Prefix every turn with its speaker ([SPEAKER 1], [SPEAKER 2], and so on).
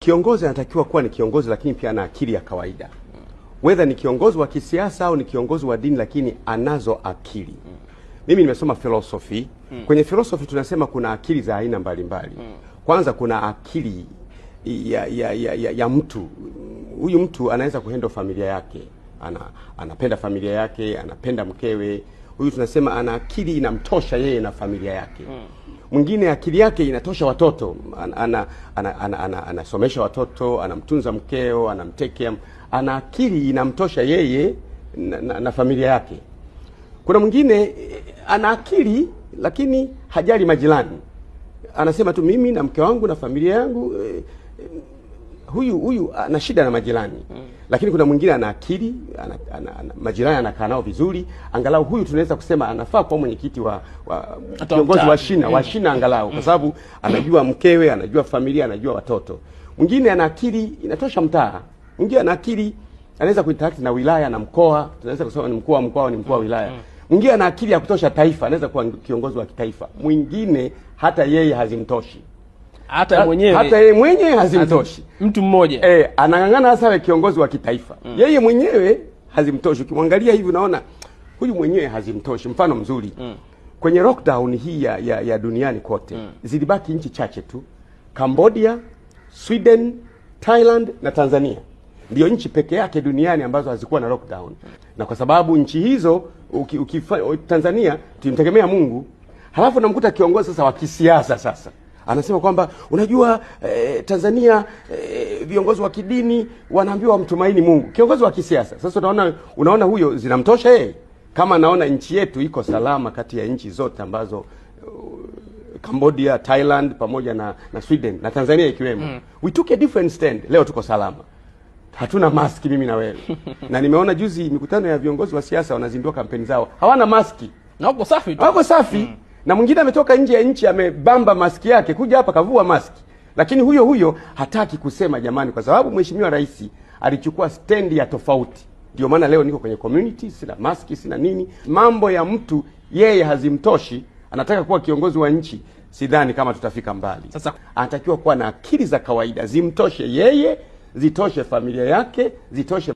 [SPEAKER 1] Kiongozi anatakiwa kuwa ni kiongozi lakini pia ana akili ya kawaida. Whether ni kiongozi wa kisiasa au ni kiongozi wa dini, lakini anazo akili. Mimi nimesoma philosophy. Kwenye philosophy tunasema kuna akili za aina mbalimbali. Kwanza kuna akili ya mtu. Huyu mtu anaweza kuhandle familia yake. Anapenda familia yake, anapenda mkewe. Huyu tunasema ana akili inamtosha yeye na familia yake. Mwingine akili yake inatosha watoto, anasomesha watoto, anamtunza mkeo, anamtekea, ana akili inamtosha yeye na familia yake. Kuna mwingine ana akili lakini hajali majirani, anasema tu mimi na mke wangu na familia yangu. Huyu ana shida na majirani. Lakini kuna mwingine ana akili, majirani anakaa nao vizuri, angalau huyu tunaweza kusema anafaa kuwa mwenyekiti wa kiongozi wa shina angalau, kwa sababu anajua mkewe, anajua familia, anajua watoto. Mwingine ana akili inatosha mtaa. Mwingine ana akili anaweza kuinteract na wilaya na mkoa, tunaweza kusema ni mkuu wa mkoa, ni mkuu wa wilaya. Mwingine ana akili ya kutosha taifa, anaweza kuwa kiongozi wa kitaifa. Mwingine hata yeye hazimtoshi. Hata yeye mwenyewe hazimtoshi.
[SPEAKER 2] Mtu mmoja
[SPEAKER 1] anang'ang'ana hasa awe kiongozi wa kitaifa. Yeye mwenyewe hazimtoshi. Ukimwangalia hivi unaona huyu mwenyewe hazimtoshi. Mfano mzuri. Kwenye lockdown hii ya duniani kote, zilibaki nchi chache tu. Cambodia, Sweden, Thailand na Tanzania. Ndio nchi peke yake duniani ambazo hazikuwa na lockdown. Na kwa sababu nchi hizo Tanzania tunamtegemea Mungu. Halafu namkuta kiongozi sasa wa kisiasa sasa anasema kwamba unajua Tanzania viongozi wa kidini wanaambiwa mtumaini Mungu. Kiongozi wa kisiasa. Sasa unaona huyo zinamtosha yeye? Kama naona nchi yetu iko salama kati ya nchi zote ambazo Cambodia, Thailand pamoja na Sweden na Tanzania ikiwemo. We took a different stand. Leo tuko salama. Hatuna maski mimi na wewe. Na nimeona juzi mikutano ya viongozi wa siasa wanazindua kampeni zao. Hawana maski.
[SPEAKER 2] Na wako safi tu.
[SPEAKER 1] Wako safi. Na mwingine ametoka nje ya nchi amebamba maski yake kuja hapa kavua maski. Lakini huyo hataki kusema jamani, kwa sababu Mheshimiwa Rais alichukua stand ya tofauti. Ndio maana leo niko kwenye community, sina maski, sina nini. Mambo ya mtu yeye hazimtoshi, anataka kuwa kiongozi wa nchi. Sidhani kama tutafika mbali. Sasa anatakiwa kuwa na akili za kawaida, zimtoshe yeye, zitoshe familia yake, zitoshe